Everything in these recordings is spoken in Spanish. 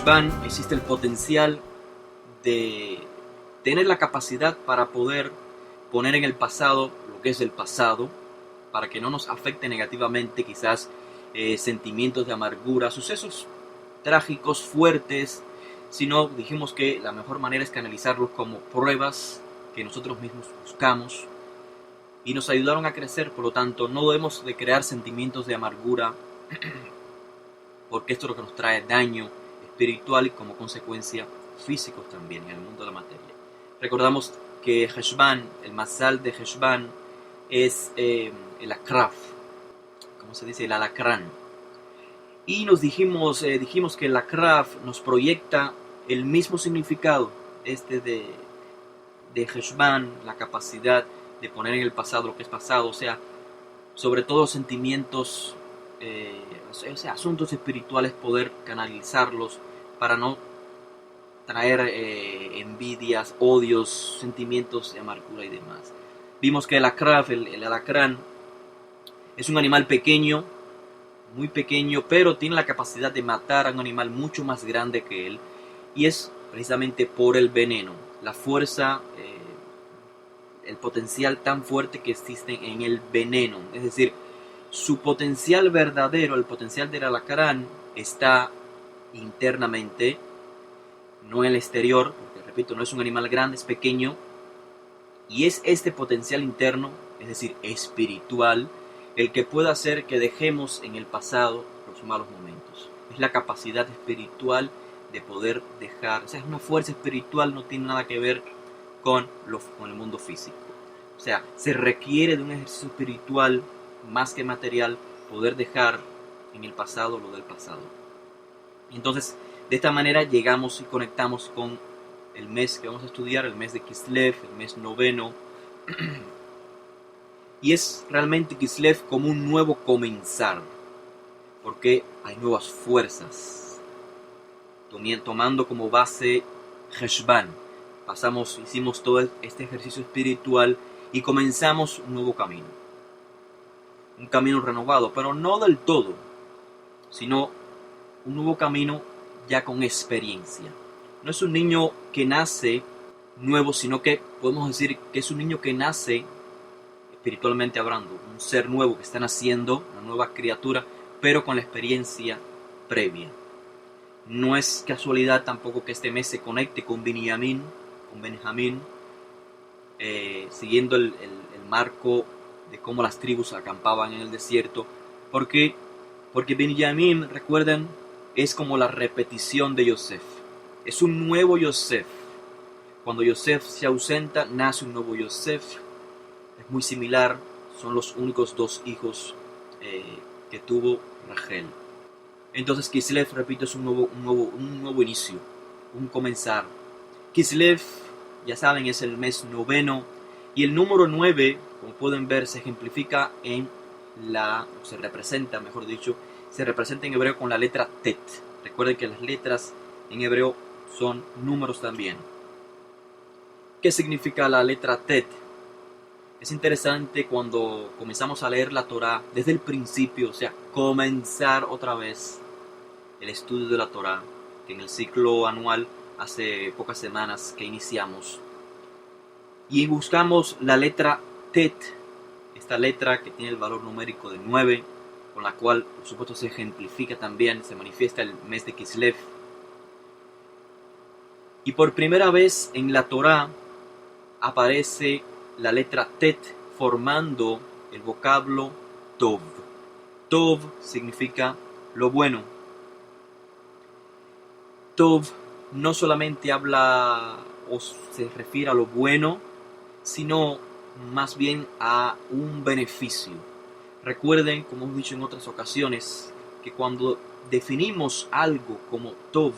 Heshbán existe el potencial de tener la capacidad para poder poner en el pasado lo que es el pasado, para que no nos afecte negativamente quizás sentimientos de amargura, sucesos trágicos, fuertes, sino dijimos que la mejor manera es canalizarlos como pruebas que nosotros mismos buscamos y nos ayudaron a crecer. Por lo tanto, no debemos de crear sentimientos de amargura porque esto es lo que nos trae daño espiritual y como consecuencia físicos también en el mundo de la materia. Recordamos que Heshbán, el mazal de Heshbán es el akraf, como se dice, el alacrán. Y dijimos que el akraf nos proyecta el mismo significado de Heshbán, la capacidad de poner en el pasado lo que es pasado, o sea, sobre todo sentimientos, asuntos espirituales, poder canalizarlos para no traer envidias, odios, sentimientos de amargura y demás. Vimos que el akraf, el alacrán, es un animal pequeño, muy pequeño, pero tiene la capacidad de matar a un animal mucho más grande que él, y es precisamente por el veneno, la fuerza, el potencial tan fuerte que existe en el veneno. Es decir, su potencial verdadero, el potencial del alacrán, está internamente, no en el exterior, porque repito, no es un animal grande, es pequeño, y es este potencial interno, es decir, espiritual, el que puede hacer que dejemos en el pasado los malos momentos. Es la capacidad espiritual de poder dejar, o sea, es una fuerza espiritual, no tiene nada que ver con el mundo físico. O sea, se requiere de un ejercicio espiritual más que material, poder dejar en el pasado lo del pasado. Entonces, de esta manera llegamos y conectamos con el mes que vamos a estudiar, el mes de Kislev, el mes noveno. Y es realmente Kislev como un nuevo comenzar, porque hay nuevas fuerzas. Tomando como base Heshbán, hicimos todo este ejercicio espiritual y comenzamos un nuevo camino. Un camino renovado, pero no del todo, sino un nuevo camino ya con experiencia. No es un niño que nace nuevo, sino que podemos decir que es un niño que nace espiritualmente hablando, un ser nuevo que está naciendo, una nueva criatura, pero con la experiencia previa. No es casualidad tampoco que este mes se conecte con Benjamín, siguiendo el marco de cómo las tribus acampaban en el desierto, porque Benjamín, recuerden, es como la repetición de Yosef. Es un nuevo Yosef. Cuando Yosef se ausenta, nace un nuevo Yosef. Es muy similar, son los únicos dos hijos que tuvo Rachel. Entonces Kislev, repito, es un nuevo inicio, un comenzar. Kislev, ya saben, es el mes noveno, y el número 9, como pueden ver, se ejemplifica se representa en hebreo con la letra Tet. Recuerden que las letras en hebreo son números también. ¿Qué significa la letra Tet? Es interesante cuando comenzamos a leer la Torá desde el principio, o sea, comenzar otra vez el estudio de la Torá, que en el ciclo anual hace pocas semanas que iniciamos, y buscamos la letra Tet, esta letra que tiene el valor numérico de 9, con la cual por supuesto se ejemplifica también, se manifiesta el mes de Kislev. Y por primera vez en la Torá aparece la letra Tet formando el vocablo Tov. Tov significa lo bueno. Tov no solamente habla o se refiere a lo bueno, sino más bien a un beneficio. Recuerden, como hemos dicho en otras ocasiones, que cuando definimos algo como Tov,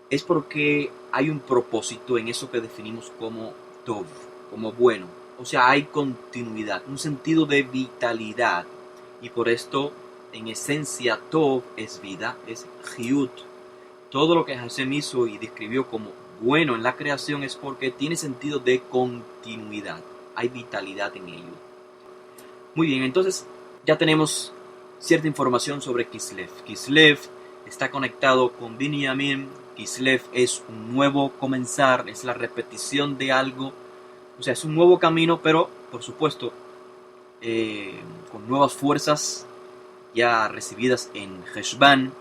es porque hay un propósito en eso que definimos como Tov, como bueno. O sea, hay continuidad, un sentido de vitalidad. Y por esto, en esencia, Tov es vida, es Chiyut. Todo lo que Hashem hizo y describió como bueno en la creación es porque tiene sentido de continuidad. Hay vitalidad en ello. Muy bien, entonces ya tenemos cierta información sobre Kislev. Kislev está conectado con Binyamin, Kislev es un nuevo comenzar, es la repetición de algo, o sea, es un nuevo camino, pero por supuesto con nuevas fuerzas ya recibidas en Heshvan.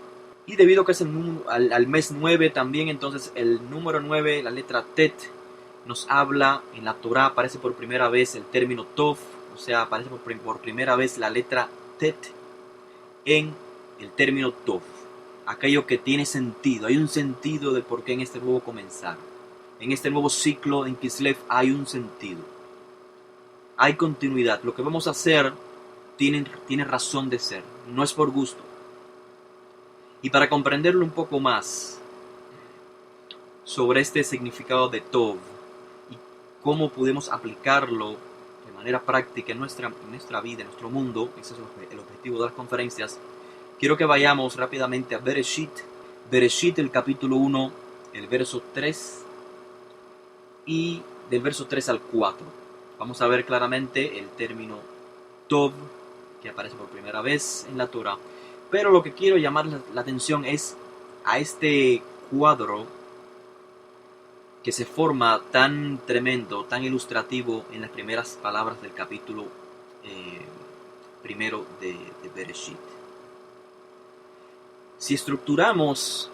Y debido a que es al mes 9 también, entonces el número 9, la letra Tet, nos habla, en la Torah aparece por primera vez el término Tov, o sea, aparece por primera vez la letra Tet en el término Tov. Aquello que tiene sentido, hay un sentido de por qué en este nuevo comenzar. En este nuevo ciclo en Kislev hay un sentido. Hay continuidad. Lo que vamos a hacer tiene razón de ser, no es por gusto. Y para comprenderlo un poco más sobre este significado de Tov y cómo podemos aplicarlo de manera práctica en nuestra vida, en nuestro mundo, ese es el objetivo de las conferencias, quiero que vayamos rápidamente a Bereshit, el capítulo 1, el verso 3 y del verso 3 al 4. Vamos a ver claramente el término Tov, que aparece por primera vez en la Torah. Pero lo que quiero llamar la atención es a este cuadro que se forma tan tremendo, tan ilustrativo en las primeras palabras del capítulo primero de Bereshit. Si estructuramos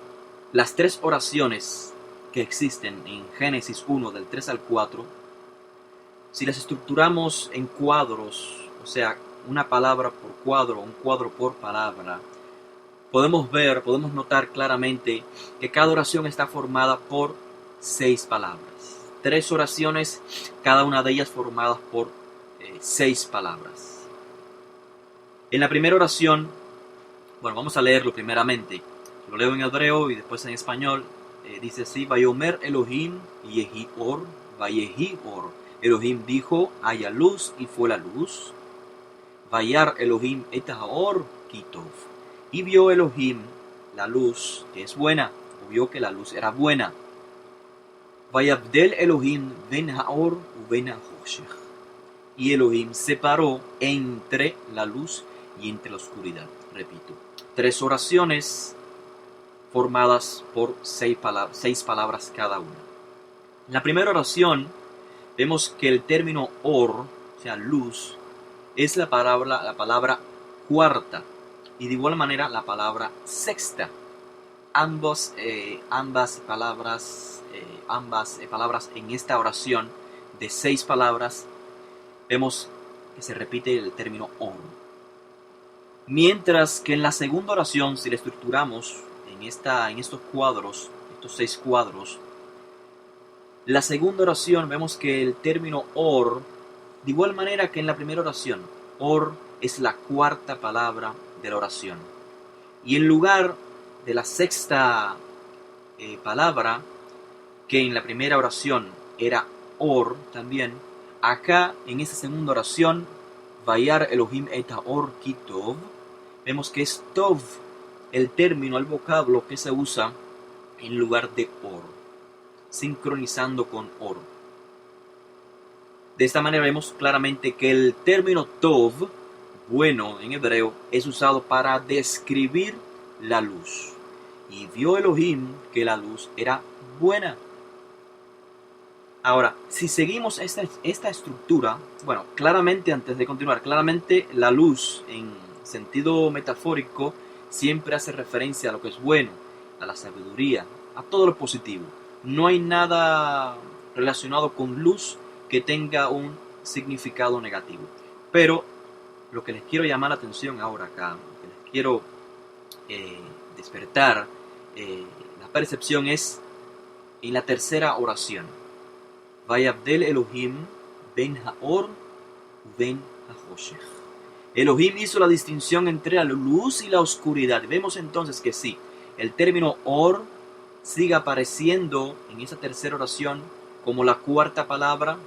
las tres oraciones que existen en Génesis 1 del 3 al 4, si las estructuramos en cuadros, o sea, una palabra por cuadro, un cuadro por palabra, podemos notar claramente que cada oración está formada por 6 palabras. 3 oraciones, cada una de ellas formadas por 6 palabras. En la primera oración, bueno, vamos a leerlo primeramente. Lo leo en hebreo y después en español. Dice así: Vayomer Elohim Yehi Or, Vayehi Or. Elohim dijo, haya luz, y fue la luz. Vayar Elohim et haor kitov. Y vio Elohim la luz, que es buena, o vio que la luz era buena. Vayabdel Elohim ben haor u ben haoshech. Y Elohim separó entre la luz y entre la oscuridad. Repito, 3 oraciones formadas por 6 palabras cada una. En la primera oración vemos que el término or, o sea, luz, es la palabra cuarta, y de igual manera la palabra sexta. Ambas palabras en esta oración de 6 palabras, vemos que se repite el término or. Mientras que en la segunda oración, si la estructuramos en estos cuadros, estos 6 cuadros, la segunda oración vemos que el término or, de igual manera que en la primera oración, or es la cuarta palabra de la oración. Y en lugar de la sexta palabra, que en la primera oración era or también, acá en esta segunda oración, Vayar Elohim et haor kitov, vemos que es tov el término, el vocablo que se usa en lugar de or, sincronizando con or. De esta manera vemos claramente que el término tov, bueno en hebreo, es usado para describir la luz. Y vio Elohim que la luz era buena. Ahora, si seguimos esta estructura, bueno, claramente antes de continuar, claramente la luz en sentido metafórico siempre hace referencia a lo que es bueno, a la sabiduría, a todo lo positivo. No hay nada relacionado con luz que tenga un significado negativo. Pero lo que les quiero llamar la atención ahora acá, lo que les quiero despertar la percepción es en la tercera oración. Vayabdel Elohim ben haor ben haoshech. Elohim hizo la distinción entre la luz y la oscuridad. Vemos entonces que sí, el término or sigue apareciendo en esa tercera oración como la cuarta palabra,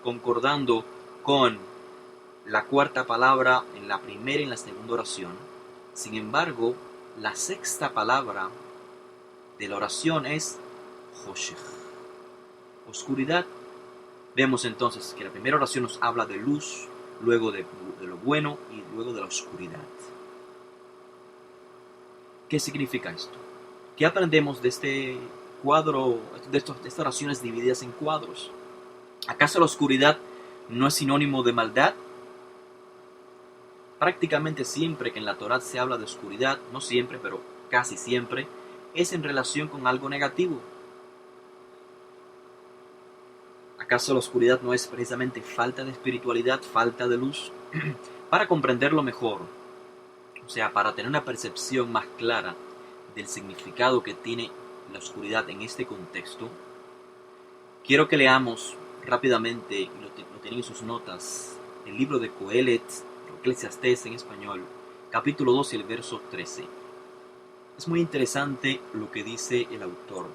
concordando con la cuarta palabra en la primera y en la segunda oración. Sin embargo, la sexta palabra de la oración es Hoshech, oscuridad. Vemos entonces que la primera oración nos habla de luz, luego de lo bueno y luego de la oscuridad. ¿Qué significa esto? ¿Qué aprendemos de cuadro, de estas oraciones divididas en cuadros. ¿Acaso la oscuridad no es sinónimo de maldad? Prácticamente siempre que en la Torá se habla de oscuridad, no siempre, pero casi siempre, es en relación con algo negativo. ¿Acaso la oscuridad no es precisamente falta de espiritualidad, falta de luz? Para comprenderlo mejor, o sea, para tener una percepción más clara del significado que tiene la oscuridad en este contexto, quiero que leamos rápidamente, y lo tienen en sus notas, el libro de Coelet, Eclesiastés en español, capítulo 2 y el verso 13. Es muy interesante lo que dice el autor.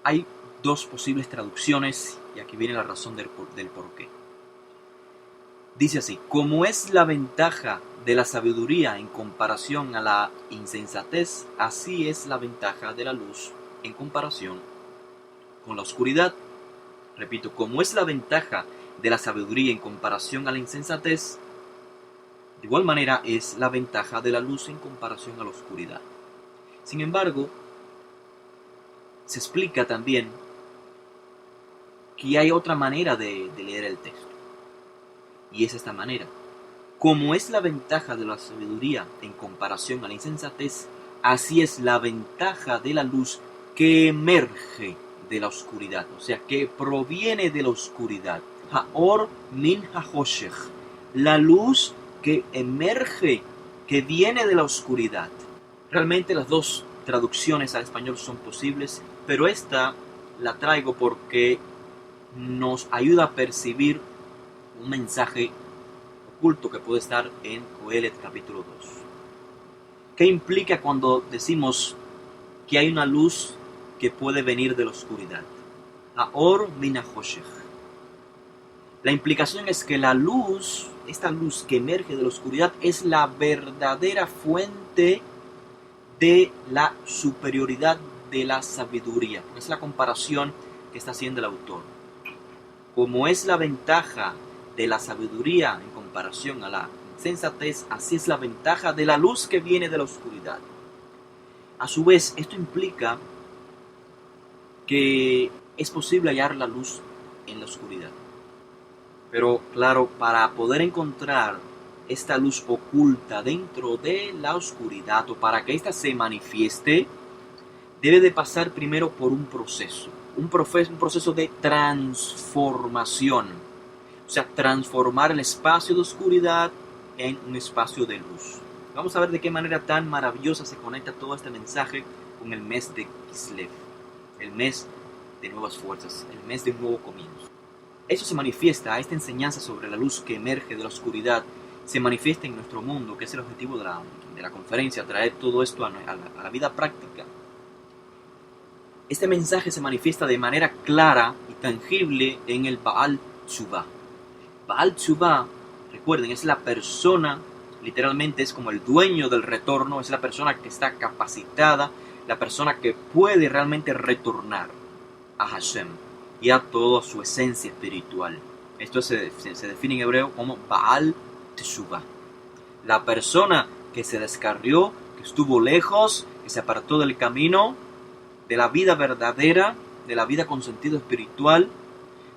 Hay dos posibles traducciones y aquí viene la razón del porqué. Dice así: como es la ventaja de la sabiduría en comparación a la insensatez, así es la ventaja de la luz en comparación con la oscuridad. Repito, como es la ventaja de la sabiduría en comparación a la insensatez, de igual manera es la ventaja de la luz en comparación a la oscuridad. Sin embargo, se explica también que hay otra manera de leer el texto. Y es esta manera: como es la ventaja de la sabiduría en comparación a la insensatez, así es la ventaja de la luz que emerge de la oscuridad, o sea, que proviene de la oscuridad. Haor min hahoshech, la luz que emerge, que viene de la oscuridad. Realmente las dos traducciones al español son posibles, pero esta la traigo porque nos ayuda a percibir un mensaje oculto que puede estar en Coelet capítulo 2. ¿Qué implica cuando decimos que hay una luz que puede venir de la oscuridad? Haor min hahoshech. La implicación es que la luz, esta luz que emerge de la oscuridad, es la verdadera fuente de la superioridad de la sabiduría. Es la comparación que está haciendo el autor. Como es la ventaja de la sabiduría en comparación a la insensatez, así es la ventaja de la luz que viene de la oscuridad. A su vez, esto implica que es posible hallar la luz en la oscuridad. Pero claro, para poder encontrar esta luz oculta dentro de la oscuridad, o para que ésta se manifieste, debe de pasar primero por un proceso de transformación. O sea, transformar el espacio de oscuridad en un espacio de luz. Vamos a ver de qué manera tan maravillosa se conecta todo este mensaje con el mes de Kislev, el mes de nuevas fuerzas, el mes de un nuevo comienzo. Eso se manifiesta, esta enseñanza sobre la luz que emerge de la oscuridad, se manifiesta en nuestro mundo, que es el objetivo de la conferencia, traer todo esto a la vida práctica. Este mensaje se manifiesta de manera clara y tangible en el Baal Tshuva. Baal Tshuva, recuerden, es la persona, literalmente es como el dueño del retorno, es la persona que está capacitada, la persona que puede realmente retornar a Hashem y a toda su esencia espiritual. Esto se define en hebreo como Baal Tshuva. La persona que se descarrió, que estuvo lejos, que se apartó del camino, de la vida verdadera, de la vida con sentido espiritual,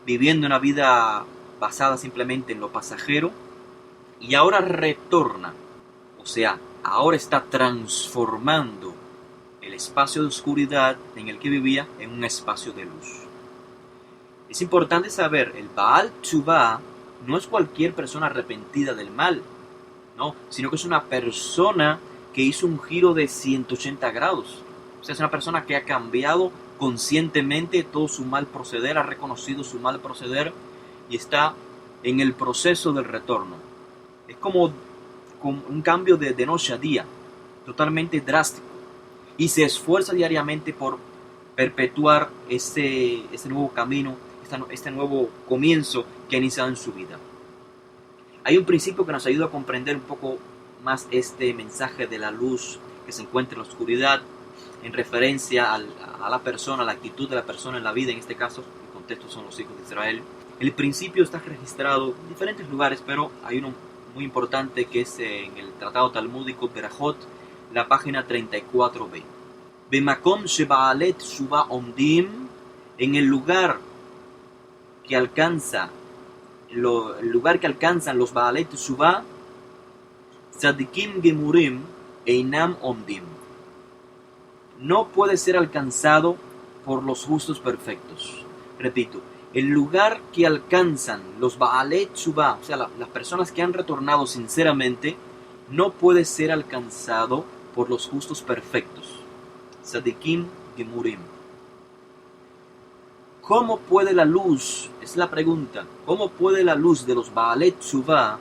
viviendo una vida basada simplemente en lo pasajero, y ahora retorna, o sea, ahora está transformando el espacio de oscuridad en el que vivía en un espacio de luz. Es importante saber, el Baal Tshuva no es cualquier persona arrepentida del mal, no, sino que es una persona que hizo un giro de 180 grados. O sea, es una persona que ha cambiado conscientemente todo su mal proceder, ha reconocido su mal proceder y está en el proceso del retorno. Es como un cambio de noche a día, totalmente drástico. Y se esfuerza diariamente por perpetuar ese nuevo camino, este nuevo comienzo que ha iniciado en su vida. Hay un principio que nos ayuda a comprender un poco más este mensaje de la luz que se encuentra en la oscuridad, en referencia a la persona, a la actitud de la persona en la vida. En este caso, el contexto son los hijos de Israel. El principio está registrado en diferentes lugares, pero hay uno muy importante que es en el Tratado Talmúdico Berajot, la página 34b. Bemakom shebaalet shuva omdim, en el lugar que alcanzan los baalet shuva, tzadikim gemurim einam omdim. No puede ser alcanzado por los justos perfectos. Repito, el lugar que alcanzan los baalet shuva, o sea, las personas que han retornado sinceramente, no puede ser alcanzado por los justos perfectos. Tzadikim gemurim. ¿Cómo puede la luz? Es la pregunta. ¿Cómo puede la luz de los baalet shuva,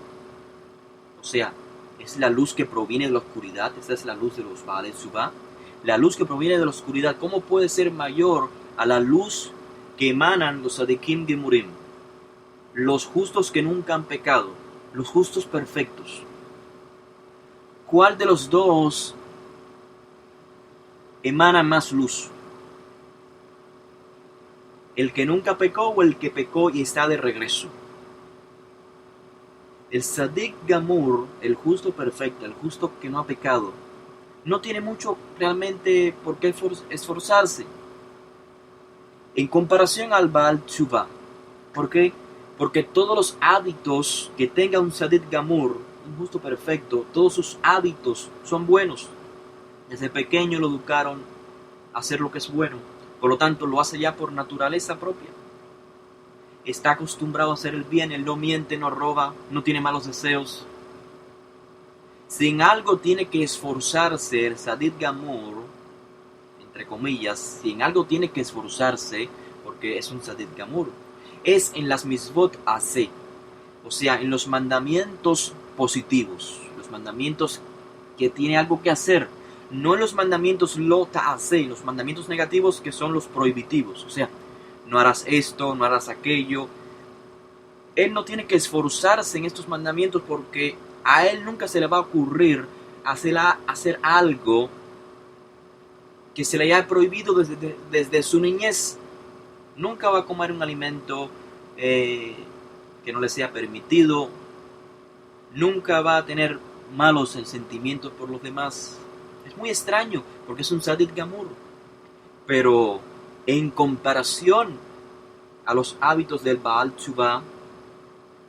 o sea, es la luz que proviene de la oscuridad, esta es la luz de los baalet shuva, la luz que proviene de la oscuridad, ¿cómo puede ser mayor a la luz que emanan los tzadikim gemurim? Los justos que nunca han pecado, los justos perfectos. ¿Cuál de los dos emana más luz? ¿El que nunca pecó o el que pecó y está de regreso? El tzadik gamur, el justo perfecto, el justo que no ha pecado, no tiene mucho realmente por qué esforzarse en comparación al Baal Tshuva. ¿Por qué? Porque todos los hábitos que tenga un tzadik gamur, un justo perfecto, todos sus hábitos son buenos. Desde pequeño lo educaron a hacer lo que es bueno. Por lo tanto, lo hace ya por naturaleza propia. Está acostumbrado a hacer el bien, él no miente, no roba, no tiene malos deseos. Si en algo tiene que esforzarse el tzadik gamur, entre comillas, si en algo tiene que esforzarse, porque es un tzadik gamur, es en las mitzvot aseh, o sea, en los mandamientos positivos, los mandamientos que tiene algo que hacer, no en los mandamientos lo ta'aseh, los mandamientos negativos que son los prohibitivos, o sea, no harás esto, no harás aquello. Él no tiene que esforzarse en estos mandamientos porque a él nunca se le va a ocurrir hacer algo que se le haya prohibido desde su niñez. Nunca va a comer un alimento que no le sea permitido. Nunca va a tener malos sentimientos por los demás. Es muy extraño porque es un tzadik gamur. Pero en comparación a los hábitos del Baal Tshuva,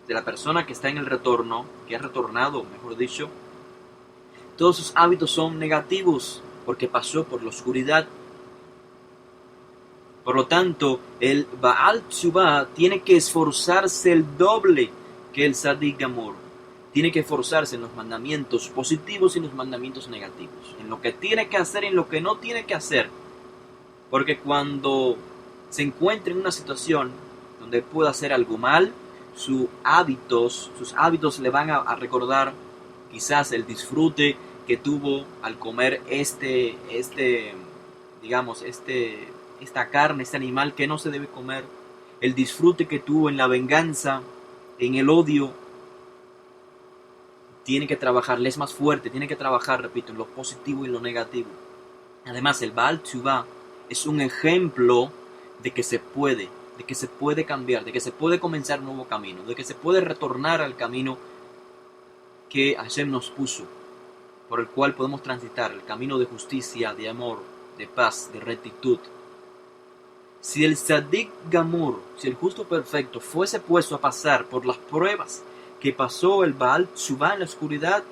de la persona que está en el retorno, que ha retornado, mejor dicho, todos sus hábitos son negativos porque pasó por la oscuridad. Por lo tanto, el Baal Tshuva tiene que esforzarse el doble que el tzadik gamur. Tiene que esforzarse en los mandamientos positivos y en los mandamientos negativos, en lo que tiene que hacer y en lo que no tiene que hacer. Porque cuando se encuentra en una situación donde pueda hacer algo mal, sus hábitos le van a recordar quizás el disfrute que tuvo al comer esta carne, este animal que no se debe comer, el disfrute que tuvo en la venganza, en el odio. Tiene que trabajar, le es más fuerte, tiene que trabajar, repito, en lo positivo y en lo negativo. Además, el Baal Tshuva es un ejemplo de que se puede cambiar, de que se puede comenzar un nuevo camino, de que se puede retornar al camino que Hashem nos puso, por el cual podemos transitar, el camino de justicia, de amor, de paz, de rectitud. Si el tzadik gamur, si el justo perfecto fuese puesto a pasar por las pruebas que pasó el Baal Tshuva en la oscuridad,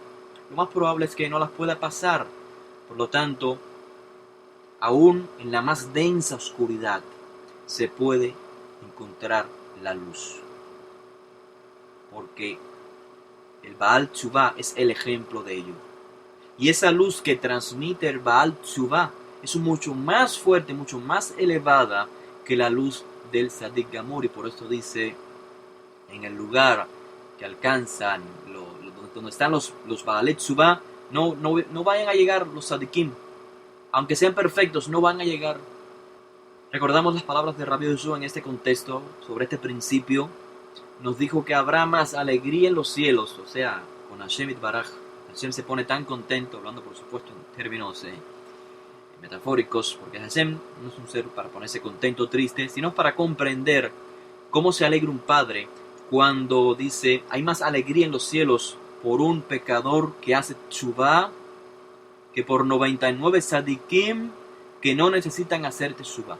lo más probable es que no las pueda pasar. Por lo tanto, aún en la más densa oscuridad se puede encontrar la luz. Porque el Baal Tshuva es el ejemplo de ello. Y esa luz que transmite el Baal Tshuva es mucho más fuerte, mucho más elevada que la luz del tzadik gamur. Y por esto dice, en el lugar que alcanzan, donde están los baalet tshuva, no vayan a llegar los tzadikim. Aunque sean perfectos, no van a llegar. Recordamos las palabras de Rabbi Yoshua en este contexto, sobre este principio. Nos dijo que habrá más alegría en los cielos, o sea, con Hashem Yitbaraj. Hashem se pone tan contento, hablando por supuesto en términos metafóricos, porque Hashem no es un ser para ponerse contento o triste, sino para comprender cómo se alegra un padre cuando dice, hay más alegría en los cielos por un pecador que hace tshuva que por 99 tzadikim que no necesitan hacer teshuvá.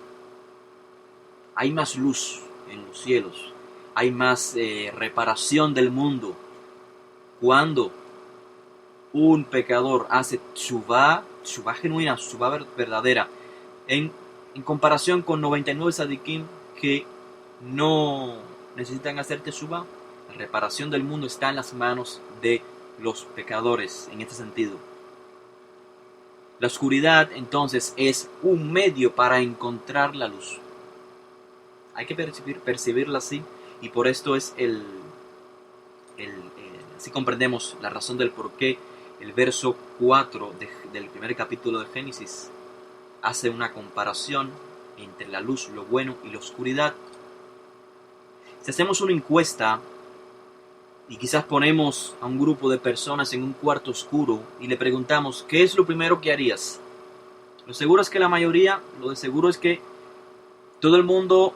Hay más luz en los cielos, hay más reparación del mundo. Cuando un pecador hace teshuvá genuina, teshuvá verdadera, en comparación con 99 sadikim que no necesitan hacer teshuvá, la reparación del mundo está en las manos de los pecadores en este sentido. La oscuridad entonces es un medio para encontrar la luz. Hay que percibirla así, y por esto es así comprendemos la razón del por qué el verso 4 del primer capítulo de Génesis hace una comparación entre la luz, lo bueno, y la oscuridad. Si hacemos una encuesta y quizás ponemos a un grupo de personas en un cuarto oscuro y le preguntamos, ¿qué es lo primero que harías? Lo seguro es que la mayoría, lo de seguro es que todo el mundo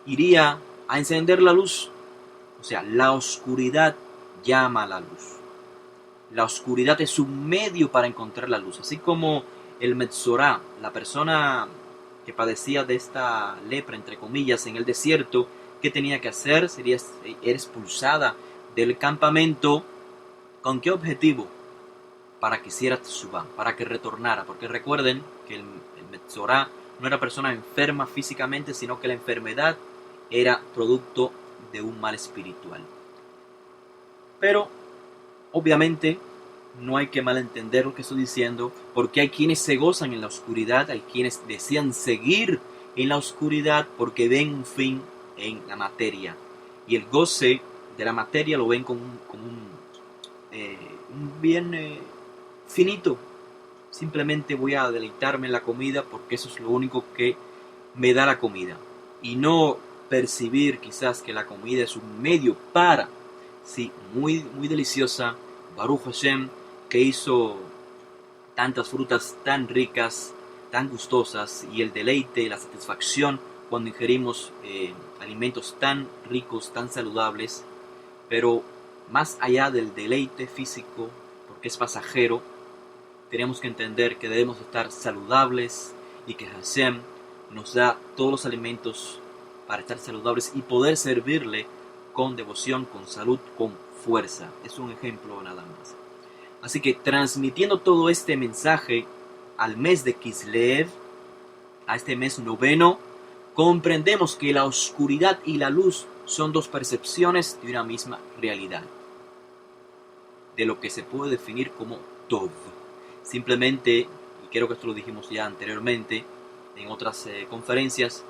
iría a encender la luz. O sea, la oscuridad llama a la luz. La oscuridad es un medio para encontrar la luz. Así como el Metzorá, la persona que padecía de esta lepra, entre comillas, en el desierto, ¿qué tenía que hacer? Era expulsada del campamento. ¿Con qué objetivo? Para que hiciera teshuvá, para que retornara. Porque recuerden que el Metzorá no era persona enferma físicamente, sino que la enfermedad era producto de un mal espiritual. Pero, obviamente, no hay que malentender lo que estoy diciendo, porque hay quienes se gozan en la oscuridad, hay quienes desean seguir en la oscuridad porque ven un fin en la materia. Y el goce de la materia lo ven como un bien finito. Simplemente voy a deleitarme en la comida porque eso es lo único que me da la comida. Y no percibir quizás que la comida es un medio para, sí, muy, muy deliciosa, Baruch Hashem, que hizo tantas frutas tan ricas, tan gustosas, y el deleite, la satisfacción cuando ingerimos alimentos tan ricos, tan saludables. Pero más allá del deleite físico, porque es pasajero, tenemos que entender que debemos estar saludables y que Hashem nos da todos los alimentos para estar saludables y poder servirle con devoción, con salud, con fuerza. Es un ejemplo nada más. Así que transmitiendo todo este mensaje al mes de Kislev, a este mes noveno, comprendemos que la oscuridad y la luz son dos percepciones de una misma realidad, de lo que se puede definir como Tov. Simplemente, y creo que esto lo dijimos ya anteriormente en otras conferencias,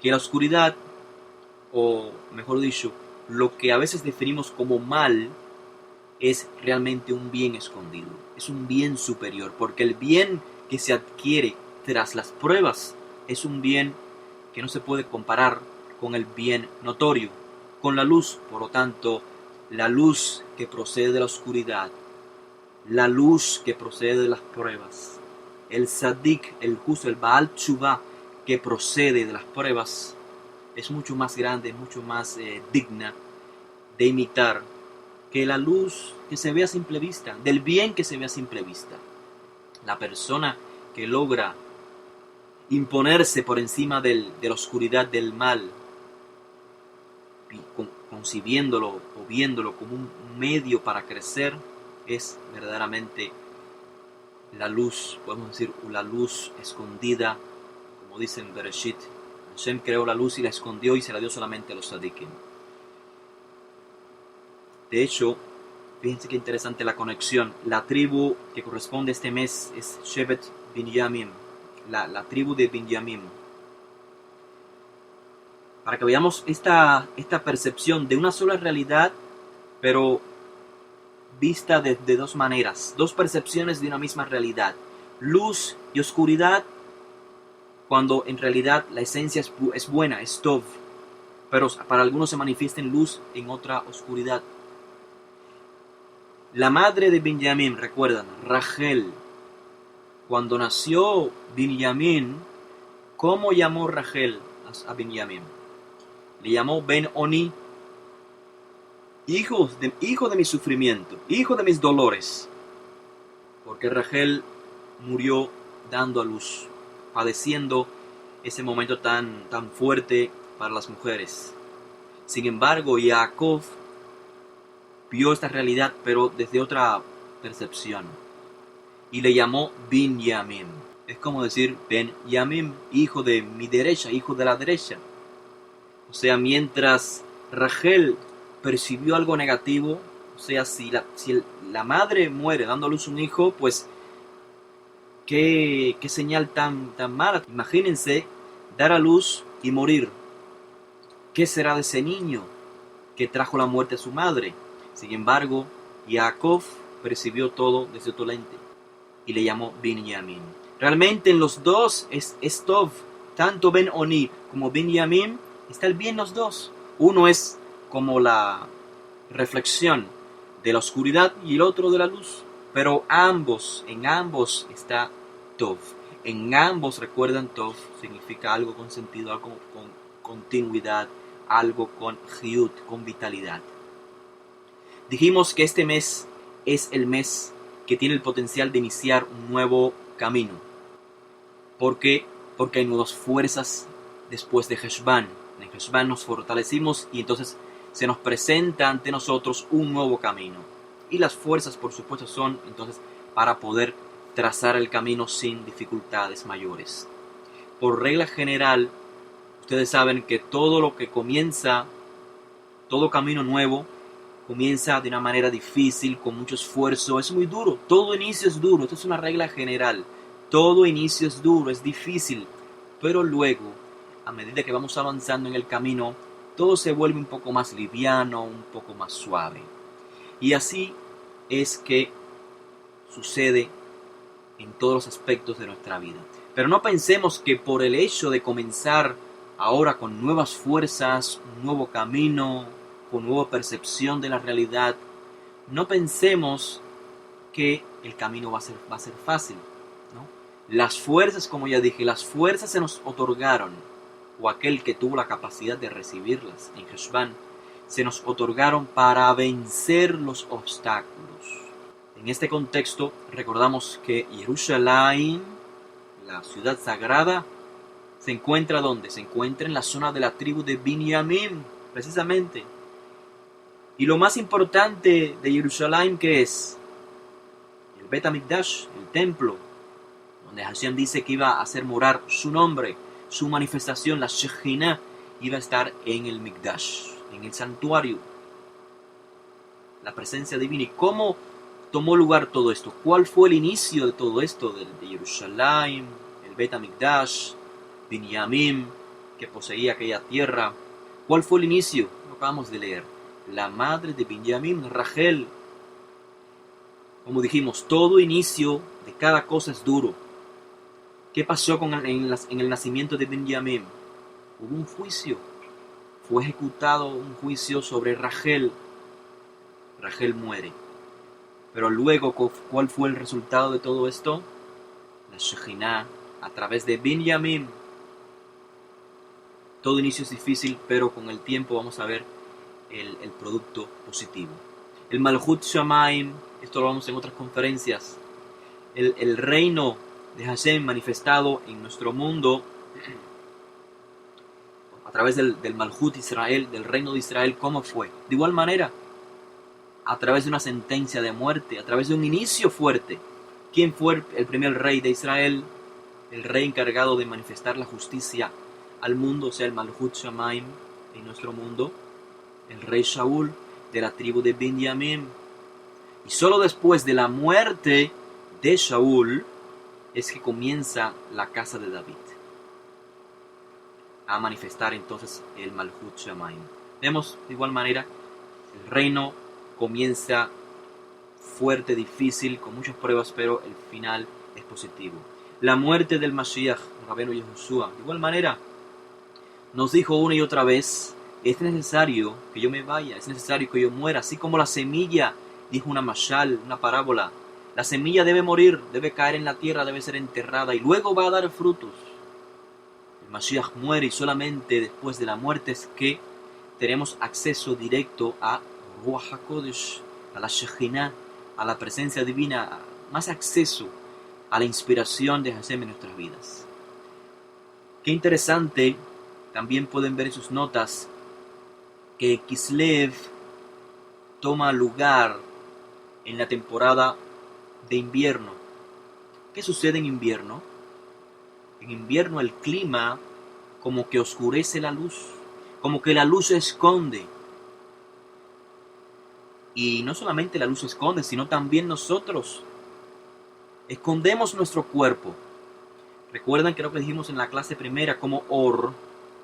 que la oscuridad, o mejor dicho, lo que a veces definimos como mal, es realmente un bien escondido, es un bien superior, porque el bien que se adquiere tras las pruebas es un bien que no se puede comparar con el bien notorio, con la luz. Por lo tanto, la luz que procede de la oscuridad, la luz que procede de las pruebas, el Sadik, el justo, el Baal Teshuvá que procede de las pruebas, es mucho más grande, mucho más digna de imitar que la luz que se ve a simple vista, del bien que se ve a simple vista. La persona que logra imponerse por encima de la oscuridad del mal, concibiéndolo o viéndolo como un medio para crecer, es verdaderamente la luz, podemos decir, la luz escondida, como dice en Bereshit. Hashem creó la luz y la escondió y se la dio solamente a los tzadikim. De hecho, fíjense qué interesante la conexión. La tribu que corresponde a este mes es Shevet Binyamin, la tribu de Binyamin. Para que veamos esta percepción de una sola realidad, pero vista de dos maneras, dos percepciones de una misma realidad, luz y oscuridad, cuando en realidad la esencia es buena, es Tov, pero para algunos se manifiesta en luz, en otra oscuridad. La madre de Binyamin, recuerdan, Rachel, cuando nació Binyamin, ¿cómo llamó Rachel a Binyamin? Le llamó Ben Oni, hijo de mi sufrimiento, hijo de mis dolores, porque Rachel murió dando a luz padeciendo ese momento tan fuerte para las mujeres. Sin embargo, Jacob vio esta realidad, pero desde otra percepción, y le llamó Binyamin. Es como decir Benjamín, hijo de mi derecha, hijo de la derecha. O sea, mientras Rachel percibió algo negativo, o sea, si la madre muere dando a luz un hijo, pues qué señal tan mala. Imagínense dar a luz y morir. ¿Qué será de ese niño que trajo la muerte a su madre? Sin embargo, Jacob percibió todo desde otro lente y le llamó Binyamin. Realmente en los dos es Tov, tanto Ben-Oni como Binyamin, está el bien en los dos. Uno es como la reflexión de la oscuridad y el otro de la luz. Pero en ambos está Tov. En ambos, recuerdan, Tov significa algo con sentido, algo con continuidad, algo con Jiut, con vitalidad. Dijimos que este mes es el mes que tiene el potencial de iniciar un nuevo camino. ¿Por qué? Porque hay nuevas fuerzas después de Heshvan. En Heshvan nos fortalecimos y entonces se nos presenta ante nosotros un nuevo camino. Y las fuerzas, por supuesto, son entonces para poder trazar el camino sin dificultades mayores. Por regla general, ustedes saben que todo lo que comienza, todo camino nuevo, comienza de una manera difícil, con mucho esfuerzo, es muy duro. Todo inicio es duro, esto es una regla general. Todo inicio es duro, es difícil, pero luego, a medida que vamos avanzando en el camino, todo se vuelve un poco más liviano, un poco más suave. Y así es que sucede en todos los aspectos de nuestra vida. Pero no pensemos que por el hecho de comenzar ahora con nuevas fuerzas, un nuevo camino, con nueva percepción de la realidad, no pensemos que el camino va a ser fácil, ¿no? Las fuerzas, como ya dije, las fuerzas se nos otorgaron, o aquel que tuvo la capacidad de recibirlas en Heshvan, se nos otorgaron para vencer los obstáculos. En este contexto, recordamos que Jerusalén, la ciudad sagrada, se encuentra ¿dónde? Se encuentra en la zona de la tribu de Binyamin, precisamente. Y lo más importante de Jerusalén, ¿qué es? El Bet HaMikdash, el templo, donde Hashem dice que iba a hacer morar su nombre, su manifestación, la Shekhinah, iba a estar en el Mikdash, en el santuario, la presencia divina. ¿Y cómo tomó lugar todo esto? ¿Cuál fue el inicio de todo esto? De Jerusalén, el Bet HaMikdash, Binyamin, que poseía aquella tierra. ¿Cuál fue el inicio? Lo acabamos de leer. La madre de Binyamin, Rachel. Como dijimos, todo inicio de cada cosa es duro. ¿Qué pasó en el nacimiento de Binyamin? Hubo un juicio. Fue ejecutado un juicio sobre Rachel. Rachel muere. Pero luego, ¿cuál fue el resultado de todo esto? La Shekhinah, a través de Binyamin. Todo inicio es difícil, pero con el tiempo vamos a ver el producto positivo. El Malchut Shamayim, esto lo vamos en otras conferencias, el reino de Hashem manifestado en nuestro mundo a través del Malchut Israel, del reino de Israel. ¿Cómo fue? De igual manera, a través de una sentencia de muerte, a través de un inicio fuerte. ¿Quién fue el primer rey de Israel? El rey encargado de manifestar la justicia al mundo, o sea, el Malchut Shamayim en nuestro mundo, el rey Shaul de la tribu de Binyamin. Y solo después de la muerte de Shaul es que comienza la casa de David a manifestar entonces el Malchut Shamayim. Vemos de igual manera, el reino comienza fuerte, difícil, con muchas pruebas, pero el final es positivo. La muerte del Mashiach, Rabbeinu Yehoshua, de igual manera, nos dijo una y otra vez: es necesario que yo me vaya, es necesario que yo muera, así como la semilla, dijo una mashal, una parábola. La semilla debe morir, debe caer en la tierra, debe ser enterrada y luego va a dar frutos. El Mashiach muere y solamente después de la muerte es que tenemos acceso directo a Ruach HaKodesh, a la Shekhinah, a la presencia divina, más acceso a la inspiración de Hashem en nuestras vidas. Qué interesante, también pueden ver en sus notas que Kislev toma lugar en la temporada de invierno. ¿Qué sucede en invierno? En invierno el clima como que oscurece la luz, como que la luz se esconde. Y no solamente la luz se esconde, sino también nosotros escondemos nuestro cuerpo. Recuerdan que lo que dijimos en la clase primera, como Or,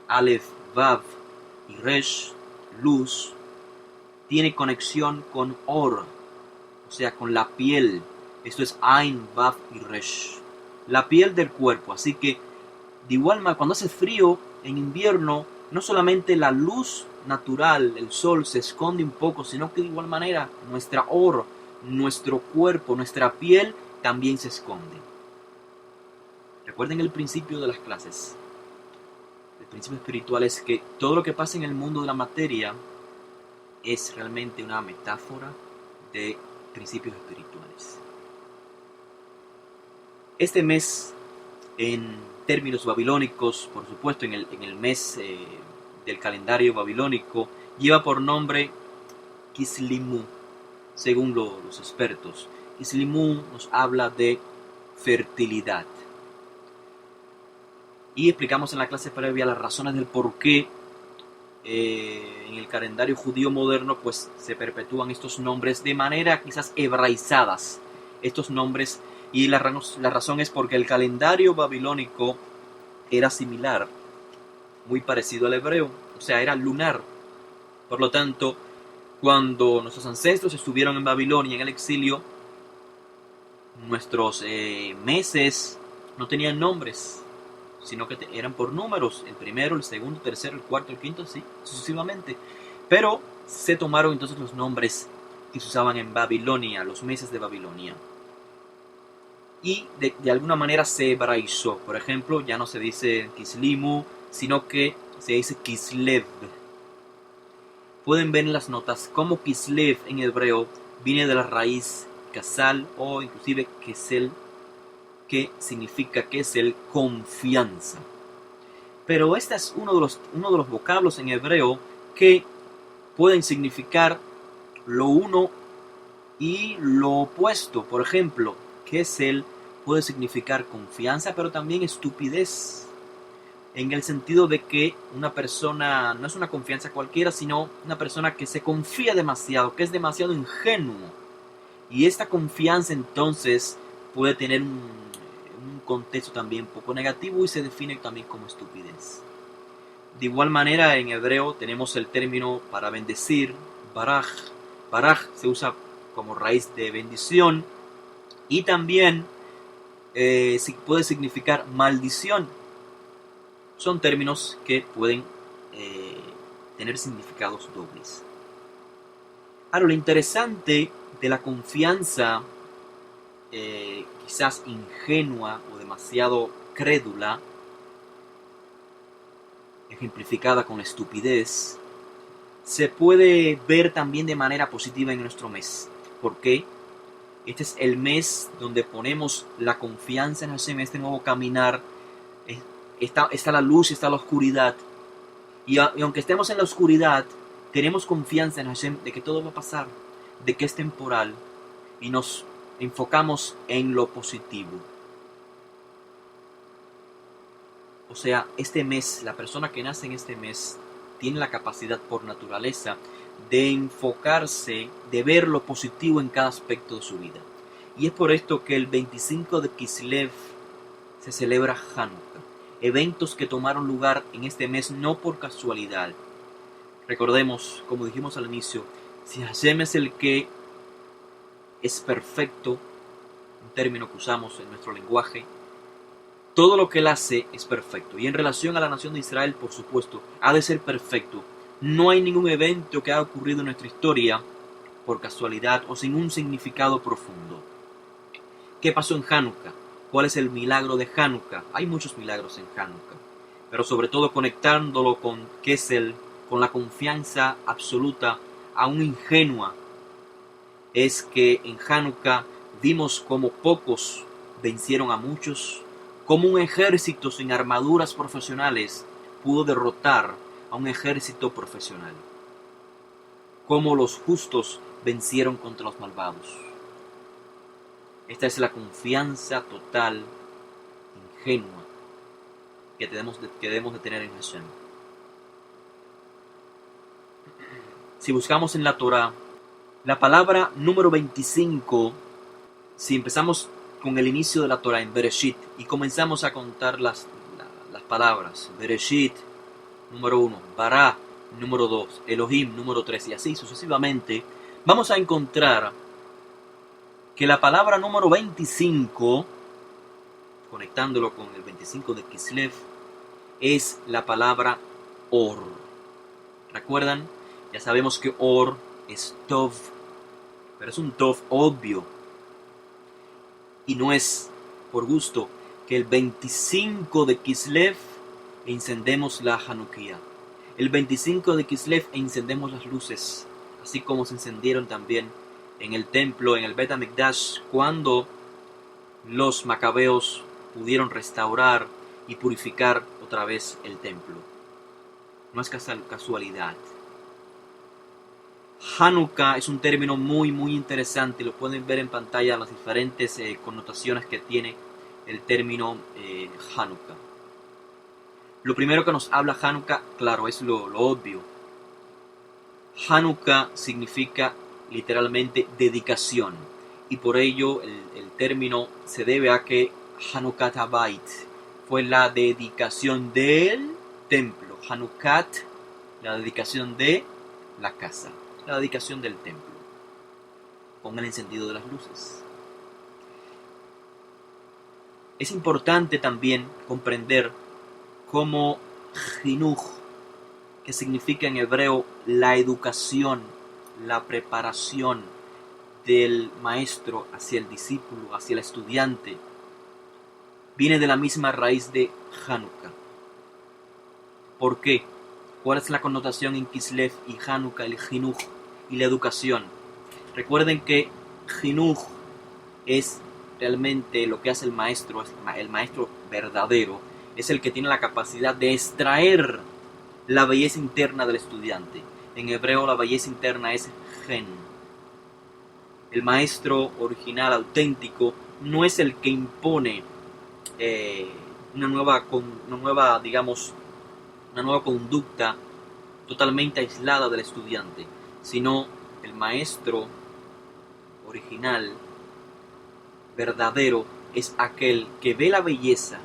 Aleph, Vav y Resh, luz, tiene conexión con Or, o sea, con la piel. Esto es Ain, Vav y Resh, la piel del cuerpo. Así que, de igual manera, cuando hace frío en invierno, no solamente la luz natural, el sol, se esconde un poco, sino que de igual manera nuestra Or, nuestro cuerpo, nuestra piel, también se esconde. Recuerden el principio de las clases. El principio espiritual es que todo lo que pasa en el mundo de la materia es realmente una metáfora de principios espirituales. Este mes, en términos babilónicos, por supuesto, en el mes del calendario babilónico, lleva por nombre Kislimu, según los expertos. Kislimu nos habla de fertilidad. Y explicamos en la clase previa las razones del por qué en el calendario judío moderno pues se perpetúan estos nombres de manera quizás hebraizadas. Estos nombres, y la razón es porque el calendario babilónico era similar, muy parecido al hebreo, o sea, era lunar. Por lo tanto, cuando nuestros ancestros estuvieron en Babilonia en el exilio, nuestros meses no tenían nombres, sino que eran por números, el primero, el segundo, el tercero, el cuarto, el quinto, así sucesivamente. Pero se tomaron entonces los nombres que se usaban en Babilonia, los meses de Babilonia. Y de alguna manera se hebraizó. Por ejemplo, ya no se dice Kislimu, sino que se dice Kislev. Pueden ver en las notas cómo Kislev en hebreo viene de la raíz Kasal o inclusive Kesel, que significa Kesel, confianza. Pero este es uno de los vocablos en hebreo que pueden significar lo uno y lo opuesto. Por ejemplo, Kesel puede significar confianza, pero también estupidez, en el sentido de que una persona no es una confianza cualquiera, sino una persona que se confía demasiado, que es demasiado ingenuo. Y esta confianza entonces puede tener un contexto también poco negativo y se define también como estupidez. De igual manera, en hebreo tenemos el término para bendecir, baraj. Baraj se usa como raíz de bendición y también puede significar maldición. Son términos que pueden tener significados dobles. Ahora, lo interesante de la confianza quizás ingenua o demasiado crédula, ejemplificada con la estupidez, se puede ver también de manera positiva en nuestro mes. ¿Por qué? Este es el mes donde ponemos la confianza en Hashem, este nuevo caminar. Está la luz y está la oscuridad. Y aunque estemos en la oscuridad, tenemos confianza en Hashem de que todo va a pasar, de que es temporal, y nos enfocamos en lo positivo. O sea, este mes, la persona que nace en este mes tiene la capacidad por naturaleza de enfocarse, de ver lo positivo en cada aspecto de su vida. Y es por esto que el 25 de Kislev se celebra Hanukkah. Eventos que tomaron lugar en este mes no por casualidad. Recordemos, como dijimos al inicio, si Hashem es el que es perfecto, un término que usamos en nuestro lenguaje, todo lo que Él hace es perfecto. Y en relación a la nación de Israel, por supuesto, ha de ser perfecto. No hay ningún evento que haya ocurrido en nuestra historia por casualidad o sin un significado profundo. ¿Qué pasó en Hanukkah? ¿Cuál es el milagro de Hanukkah? Hay muchos milagros en Hanukkah, pero sobre todo conectándolo con Kesel, con la confianza absoluta, aún ingenua, es que en Hanukkah vimos como pocos vencieron a muchos, Cómo un ejército sin armaduras profesionales pudo derrotar a un ejército profesional. Cómo los justos vencieron contra los malvados. Esta es la confianza total, ingenua, que debemos de tener en Hashem. Si buscamos en la Torah, la palabra número 25, si empezamos con el inicio de la Torah en Bereshit y comenzamos a contar las palabras, Bereshit, número 1, Bará, número 2, Elohim, número 3, y así sucesivamente, vamos a encontrar que la palabra número 25, conectándolo con el 25 de Kislev, es la palabra Or. ¿Recuerdan? Ya sabemos que Or es Tov, pero es un Tov obvio. Y no es por gusto que el 25 de Kislev encendemos la Hanukkah. El 25 de Kislev encendemos las luces, así como se encendieron también en el templo, en el Bet HaMikdash, cuando los macabeos pudieron restaurar y purificar otra vez el templo. No es casualidad. Hanukkah es un término muy interesante, lo pueden ver en pantalla las diferentes connotaciones que tiene el término Hanukkah. Lo primero que nos habla Hanukkah, claro, es lo obvio. Hanukkah significa literalmente dedicación, y por ello el término se debe a que Hanukkat Habayit fue la dedicación del templo. Hanukkat, la dedicación de la casa, la dedicación del templo, con el encendido de las luces. Es importante también comprender cómo Jinuj, que significa en hebreo la educación, la preparación del maestro hacia el discípulo, hacia el estudiante, viene de la misma raíz de Hanukkah. ¿Por qué? ¿Cuál es la connotación en Kislev y Hanukkah, el Jinuj y la educación? Recuerden que Jinuj es realmente lo que hace el maestro verdadero, es el que tiene la capacidad de extraer la belleza interna del estudiante. En hebreo la belleza interna es gen. El maestro original, auténtico, no es el que impone una nueva conducta totalmente aislada del estudiante, sino el maestro original, verdadero, es aquel que ve la belleza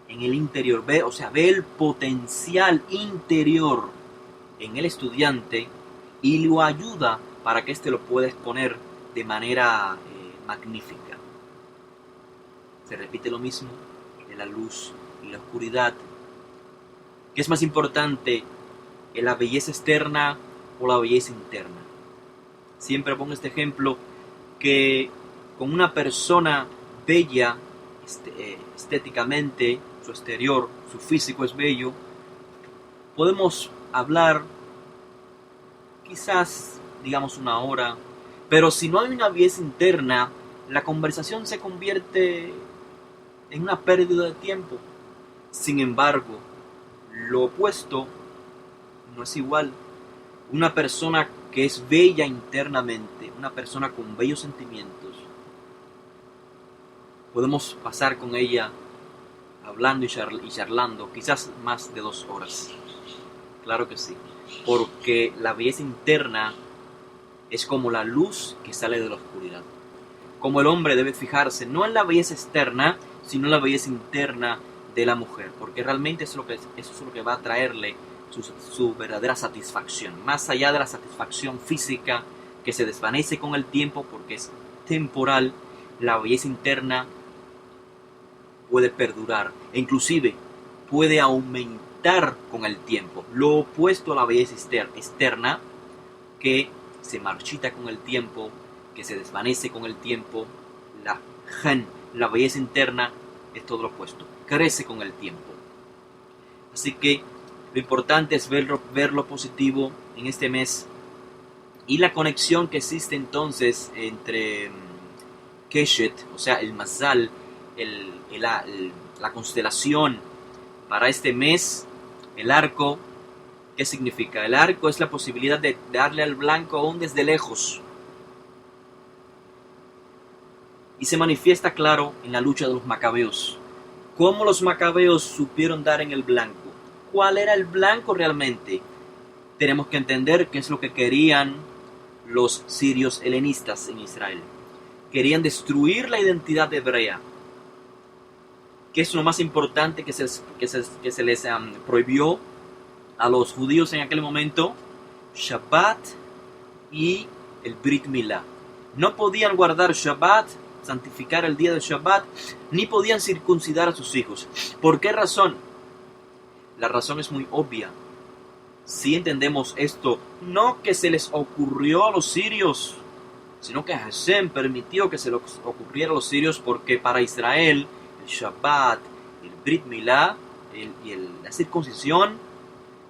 en el interior, ve el potencial interior en el estudiante y lo ayuda para que éste lo pueda exponer de manera magnífica. Se repite lo mismo de la luz y la oscuridad. ¿Qué es más importante, la belleza externa o la belleza interna? Siempre pongo este ejemplo, que con una persona bella estéticamente, su exterior, su físico es bello, podemos hablar quizás, digamos, una hora, pero si no hay una belleza interna, la conversación se convierte en una pérdida de tiempo. Sin embargo, lo opuesto no es igual. Una persona que es bella internamente, una persona con bellos sentimientos, podemos pasar con ella hablando y charlando quizás más de 2 horas. Claro que sí, porque la belleza interna es como la luz que sale de la oscuridad. Como el hombre debe fijarse no en la belleza externa, sino en la belleza interna de la mujer, porque realmente eso es lo que va a traerle su verdadera satisfacción, más allá de la satisfacción física que se desvanece con el tiempo porque es temporal. La belleza interna puede perdurar e inclusive puede aumentar con el tiempo, lo opuesto a la belleza externa, que se marchita con el tiempo, que se desvanece con el tiempo. La belleza interna es todo lo opuesto, crece con el tiempo. Así que lo importante es ver lo positivo en este mes y la conexión que existe entonces entre Keshet, o sea, el Mazal, la constelación para este mes, el arco. ¿Qué significa? El arco es la posibilidad de darle al blanco aún desde lejos. Y se manifiesta claro en la lucha de los macabeos. ¿Cómo los macabeos supieron dar en el blanco? ¿Cuál era el blanco realmente? Tenemos que entender qué es lo que querían los sirios helenistas en Israel. Querían destruir la identidad hebrea. ¿Qué es lo más importante que se les prohibió a los judíos en aquel momento? Shabbat y el Brit Milá. No podían guardar Shabbat, santificar el día del Shabbat, ni podían circuncidar a sus hijos. ¿Por qué razón? La razón es muy obvia. Si entendemos esto, no que se les ocurrió a los sirios, sino que Hashem permitió que se les ocurriera a los sirios, porque para Israel el Shabbat, el Brit Milá y la circuncisión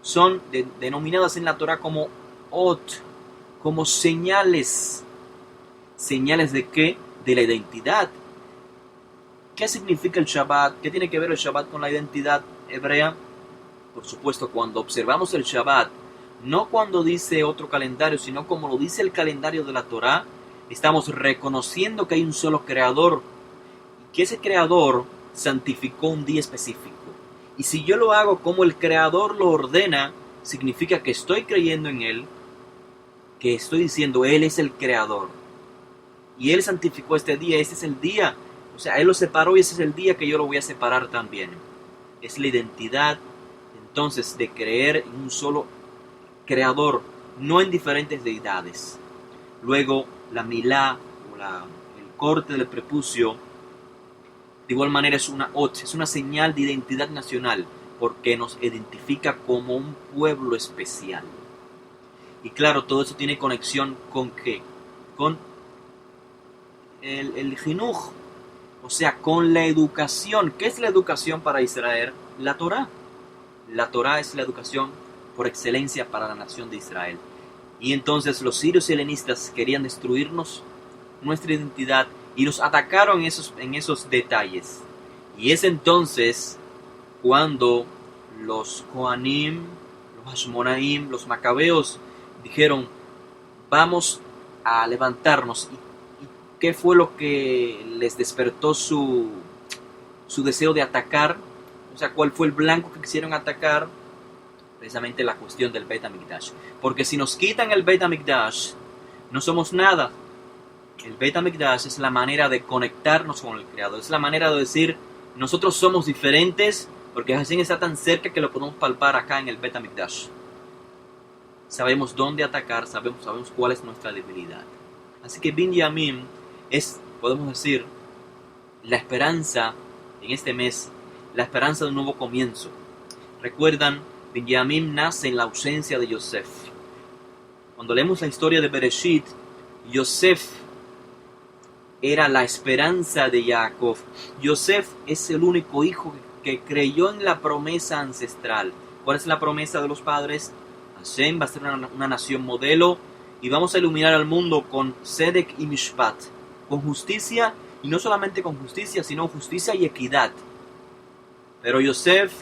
son denominadas en la Torah como ot, como señales. ¿Señales de qué? De la identidad. ¿Qué significa el Shabbat? ¿Qué tiene que ver el Shabbat con la identidad hebrea? Por supuesto, cuando observamos el Shabbat, no cuando dice otro calendario, sino como lo dice el calendario de la Torah, estamos reconociendo que hay un solo creador y que ese creador santificó un día específico. Y si yo lo hago como el creador lo ordena, significa que estoy creyendo en él, que estoy diciendo él es el creador. Y él santificó este día, este es el día. O sea, él lo separó y ese es el día que yo lo voy a separar también. Es la identidad, entonces, de creer en un solo creador, no en diferentes deidades. Luego, la milá, o el corte del prepucio, de igual manera es una ot, es una señal de identidad nacional, porque nos identifica como un pueblo especial. Y claro, todo eso tiene conexión con ¿qué? Con el jinuj, o sea, con la educación. ¿Qué es la educación para Israel? La Torah. La Torah es la educación por excelencia para la nación de Israel. Y entonces los sirios helenistas querían destruirnos, nuestra identidad, y nos atacaron en esos detalles. Y es entonces cuando los Kohanim, los Hashmonaim, los Macabeos dijeron, vamos a levantarnos. ¿Y qué fue lo que les despertó su deseo de atacar? O sea, ¿cuál fue el blanco que quisieron atacar? Precisamente la cuestión del Beit HaMikdash. Porque si nos quitan el Beit HaMikdash, no somos nada. El Beit HaMikdash es la manera de conectarnos con el Creador. Es la manera de decir, nosotros somos diferentes, porque Hashem está tan cerca que lo podemos palpar acá en el Beit HaMikdash. Sabemos dónde atacar, sabemos cuál es nuestra debilidad. Así que Binyamin es, podemos decir, la esperanza en este mes, la esperanza de un nuevo comienzo. Recuerdan, Binyamin nace en la ausencia de Yosef. Cuando leemos la historia de Bereshit, Yosef era la esperanza de Jacob. Yosef es el único hijo que creyó en la promesa ancestral. ¿Cuál es la promesa de los padres? Hashem va a ser una nación modelo y vamos a iluminar al mundo con Sedek y Mishpat, con justicia, y no solamente con justicia, sino justicia y equidad. Pero Yosef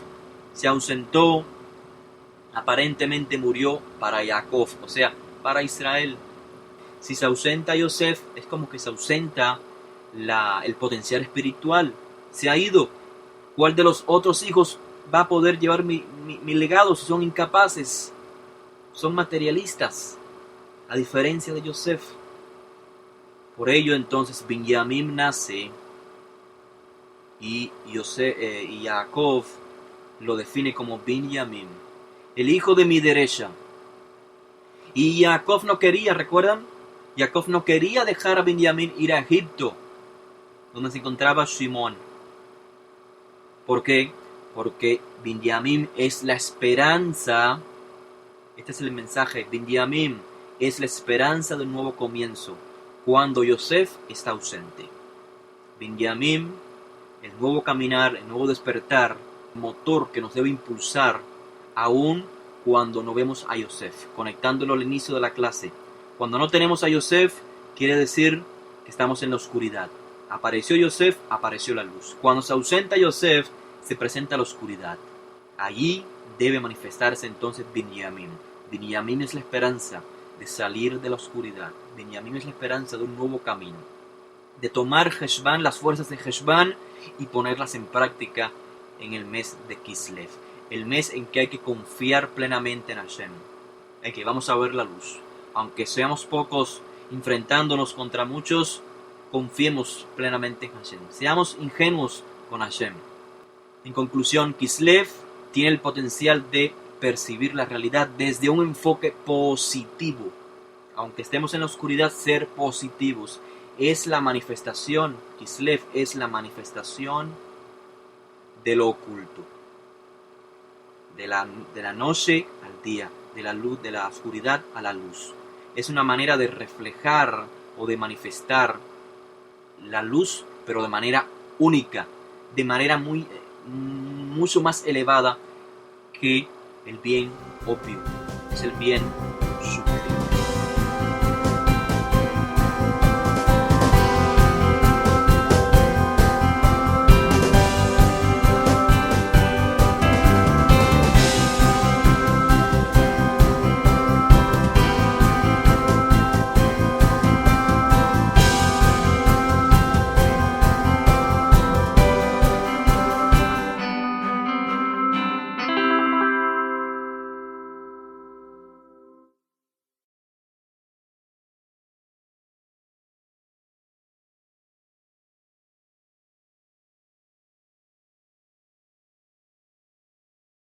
se ausentó, aparentemente murió para Jacob, o sea, para Israel. Si se ausenta Yosef, es como que se ausenta el potencial espiritual. Se ha ido. ¿Cuál de los otros hijos va a poder llevar mi legado si son incapaces? Son materialistas, a diferencia de Yosef. Por ello entonces Binyamin nace y Jacob lo define como Binyamin, el hijo de mi derecha. Y Jacob no quería, ¿recuerdan? Jacob no quería dejar a Binyamin ir a Egipto, donde se encontraba Shimón. ¿Por qué? Porque Binyamin es la esperanza. Este es el mensaje. Binyamin es la esperanza de un nuevo comienzo, cuando Yosef está ausente. Binyamin, el nuevo caminar, el nuevo despertar, el motor que nos debe impulsar, aún cuando no vemos a Yosef, conectándolo al inicio de la clase. Cuando no tenemos a Yosef, quiere decir que estamos en la oscuridad. Apareció Yosef, apareció la luz. Cuando se ausenta Yosef, se presenta la oscuridad. Allí debe manifestarse entonces Binyamin. Binyamin es la esperanza de salir de la oscuridad. Binyamin es la esperanza de un nuevo camino, de tomar Heshvan, las fuerzas de Heshvan, y ponerlas en práctica en el mes de Kislev, el mes en que hay que confiar plenamente en Hashem, en que vamos a ver la luz. Aunque seamos pocos enfrentándonos contra muchos, confiemos plenamente en Hashem, seamos ingenuos con Hashem. En conclusión, Kislev tiene el potencial de percibir la realidad desde un enfoque positivo. Aunque estemos en la oscuridad, ser positivos. Es la manifestación, Kislev es la manifestación de lo oculto, de la noche al día, de la luz, de la oscuridad a la luz. Es una manera de reflejar o de manifestar la luz, pero de manera única, de manera mucho más elevada que el bien obvio. Es el bien